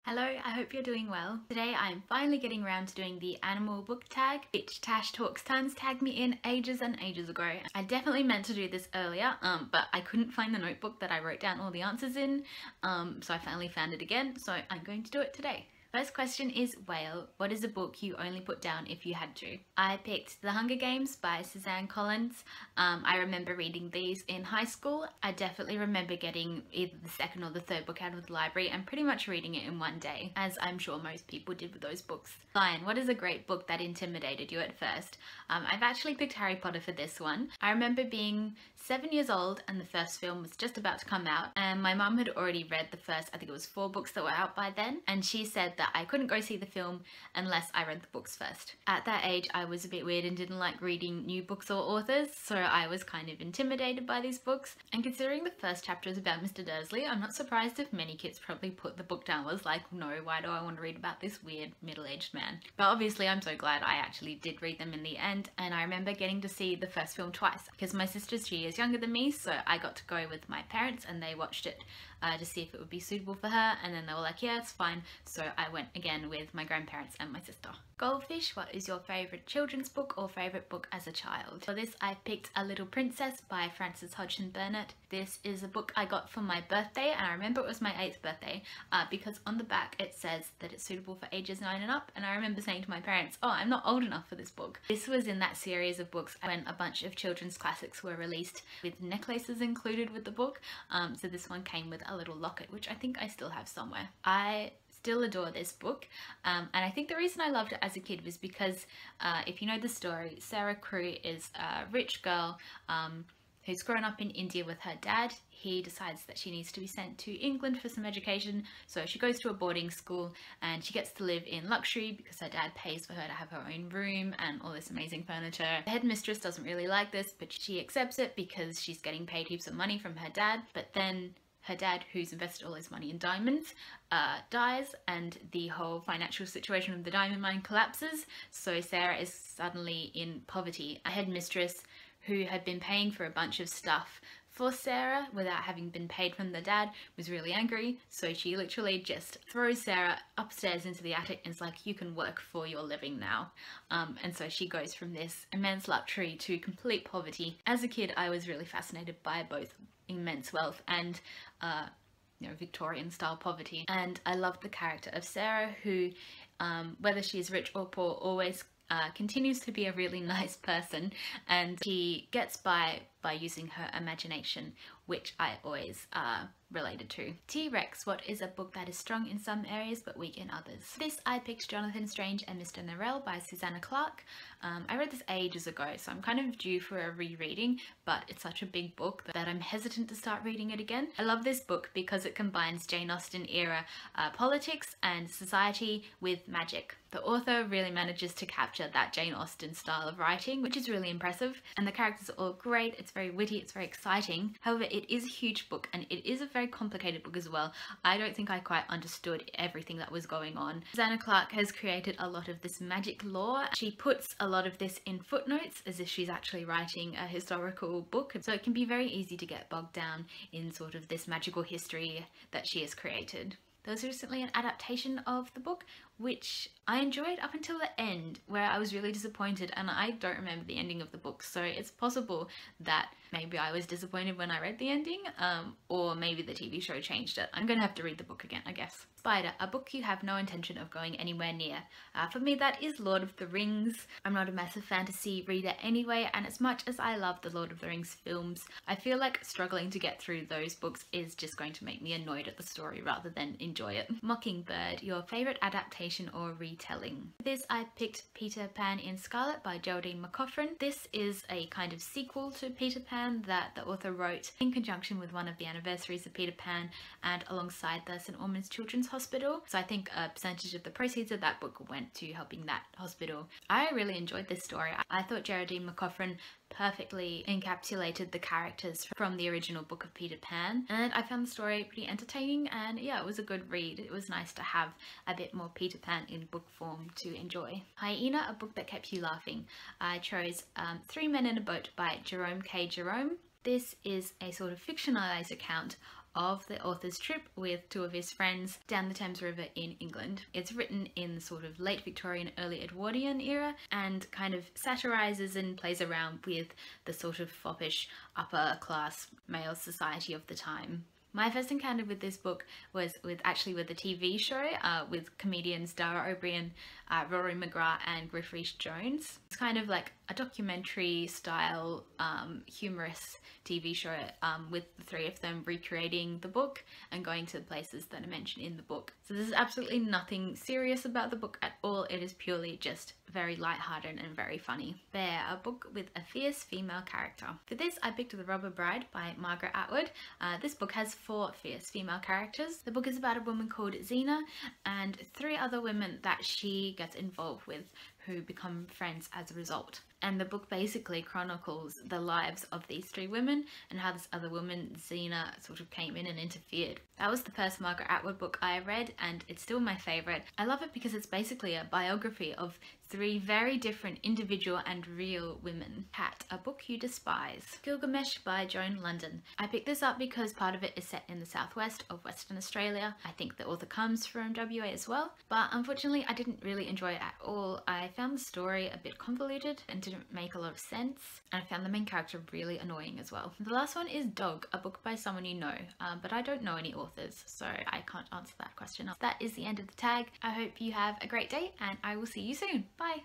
Hello, I hope you're doing well. Today I'm finally getting around to doing the animal book tag, which Tash Talks Tons tagged me in ages and ages ago. I definitely meant to do this earlier, but I couldn't find the notebook that I wrote down all the answers in, so I finally found it again, so I'm going to do it today. First question is Whale. What is a book you only put down if you had to? I picked The Hunger Games by Suzanne Collins. I remember reading these in high school. I definitely remember getting either the second or the third book out of the library and pretty much reading it in one day, as I'm sure most people did with those books. Lion, what is a great book that intimidated you at first? I've actually picked Harry Potter for this one. I remember being 7 years old and the first film was just about to come out, and my mum had already read the first, I think it was 4 books that were out by then, and she said that I couldn't go see the film unless I read the books first. At that age I was a bit weird and didn't like reading new books or authors, so I was kind of intimidated by these books, and considering the first chapter is about Mr. Dursley, I'm not surprised if many kids probably put the book down, was like, no, why do I want to read about this weird middle-aged man? But obviously I'm so glad I actually did read them in the end, and I remember getting to see the first film twice because my sister's 2 years younger than me, so I got to go with my parents and they watched it to see if it would be suitable for her, and then they were like, yeah, it's fine, so I went again with my grandparents and my sister. Goldfish, what is your favourite children's book or favourite book as a child? For this I picked A Little Princess by Frances Hodgson Burnett. This is a book I got for my birthday, and I remember it was my 8th birthday because on the back it says that it's suitable for ages 9 and up, and I remember saying to my parents, oh, I'm not old enough for this book. This was in that series of books when a bunch of children's classics were released with necklaces included with the book, so this one came with a little locket, which I think I still have somewhere. I still adore this book, and I think the reason I loved it as a kid was because if you know the story, Sarah Crewe is a rich girl who's grown up in India with her dad. He decides that she needs to be sent to England for some education, so she goes to a boarding school and she gets to live in luxury because her dad pays for her to have her own room and all this amazing furniture. The headmistress doesn't really like this, but she accepts it because she's getting paid heaps of money from her dad, but then her dad, who's invested all his money in diamonds, dies, and the whole financial situation of the diamond mine collapses, so Sarah is suddenly in poverty. A headmistress who had been paying for a bunch of stuff for Sarah without having been paid from the dad was really angry, so she literally just throws Sarah upstairs into the attic and is like, you can work for your living now. And so she goes from this immense luxury to complete poverty. As a kid I was really fascinated by both immense wealth and Victorian style poverty, and I loved the character of Sarah, who whether she's rich or poor always continues to be a really nice person, and she gets by using her imagination, which I always related to. T-Rex, what is a book that is strong in some areas but weak in others? This I picked Jonathan Strange and Mr. Norrell by Susanna Clarke. I read this ages ago, so I'm kind of due for a rereading, but it's such a big book that I'm hesitant to start reading it again. I love this book because it combines Jane Austen era politics and society with magic. The author really manages to capture that Jane Austen style of writing, which is really impressive, and the characters are all great. It's very witty, it's very exciting. However, it is a huge book and it is a very complicated book as well. I don't think I quite understood everything that was going on. Susanna Clarke has created a lot of this magic lore. She puts a lot of this in footnotes as if she's actually writing a historical book, so it can be very easy to get bogged down in sort of this magical history that she has created. There was recently an adaptation of the book which I enjoyed up until the end, where I was really disappointed, and I don't remember the ending of the book, so it's possible that maybe I was disappointed when I read the ending, or maybe the TV show changed it. I'm gonna have to read the book again, I guess. Spider, a book you have no intention of going anywhere near. For me that is Lord of the Rings. I'm not a massive fantasy reader anyway, and as much as I love the Lord of the Rings films, I feel like struggling to get through those books is just going to make me annoyed at the story rather than enjoy it. Mockingbird, your favourite adaptation or retelling? This I picked Peter Pan in Scarlet by Geraldine McCaughrean. This is a kind of sequel to Peter Pan that the author wrote in conjunction with one of the anniversaries of Peter Pan and alongside the St Ormond's Children's Hospital, so I think a percentage of the proceeds of that book went to helping that hospital. I really enjoyed this story. I thought Geraldine McCaughrean perfectly encapsulated the characters from the original book of Peter Pan, and I found the story pretty entertaining, and yeah, it was a good read. It was nice to have a bit more Peter Pan in book form to enjoy. Hyena, a book that kept you laughing. I chose Three Men in a Boat by Jerome K. Jerome. This is a sort of fictionalized account of the author's trip with two of his friends down the Thames River in England. It's written in the sort of late Victorian, early Edwardian era and kind of satirises and plays around with the sort of foppish upper class male society of the time. My first encounter with this book was with the TV show with comedians Dara Ó Briain, Rory McGrath and Griff Rhys-Jones. It's kind of like a documentary style humorous TV show with the three of them recreating the book and going to the places that are mentioned in the book. So there's absolutely nothing serious about the book at all. It is purely just very lighthearted and very funny. Bear, a book with a fierce female character. For this I picked The Robber Bride by Margaret Atwood. This book has 4 fierce female characters. The book is about a woman called Xena and 3 other women that she gets involved with who become friends as a result. And the book basically chronicles the lives of these 3 women and how this other woman, Xena, sort of came in and interfered. That was the first Margaret Atwood book I read and it's still my favourite. I love it because it's basically a biography of 3 very different individual and real women. Cat, a book you despise. Gilgamesh by Joan London. I picked this up because part of it is set in the southwest of Western Australia. I think the author comes from WA as well, but unfortunately I didn't really enjoy it at all. I found the story a bit convoluted and didn't make a lot of sense, and I found the main character really annoying as well. The last one is Dog, a book by someone you know, but I don't know any authors, so I can't answer that question. That is the end of the tag. I hope you have a great day and I will see you soon. Bye!